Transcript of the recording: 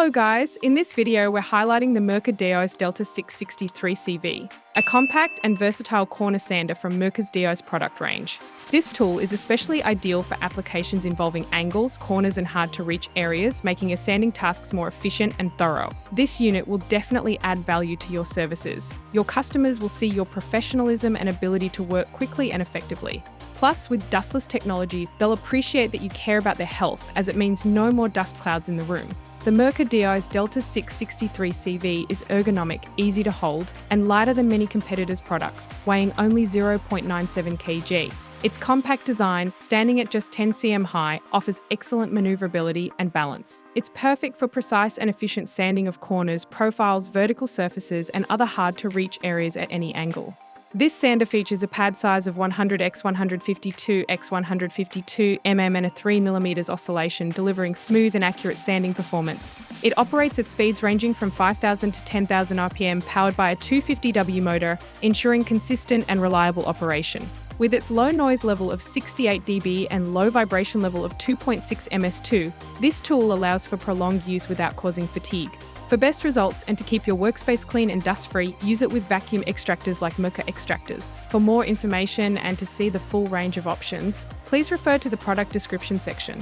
Hello guys, in this video we're highlighting the Mirka DEOS Delta 663 CV, a compact and versatile corner sander from Mirka's DEOS product range. This tool is especially ideal for applications involving angles, corners and hard-to-reach areas, making your sanding tasks more efficient and thorough. This unit will definitely add value to your services. Your customers will see your professionalism and ability to work quickly and effectively. Plus, with dustless technology, they'll appreciate that you care about their health, as it means no more dust clouds in the room. The Mirka DEOS Delta 663 CV is ergonomic, easy to hold, and lighter than many competitors' products, weighing only 0.97 kg. Its compact design, standing at just 10 cm high, offers excellent maneuverability and balance. It's perfect for precise and efficient sanding of corners, profiles, vertical surfaces, and other hard-to-reach areas at any angle. This sander features a pad size of 100 x 152 x 152 mm and a 3mm oscillation, delivering smooth and accurate sanding performance. It operates at speeds ranging from 5,000 to 10,000 RPM, powered by a 250W motor, ensuring consistent and reliable operation. With its low noise level of 68 dB and low vibration level of 2.6 ms2, this tool allows for prolonged use without causing fatigue. For best results and to keep your workspace clean and dust-free, use it with vacuum extractors like Mirka extractors. For more information and to see the full range of options, please refer to the product description section.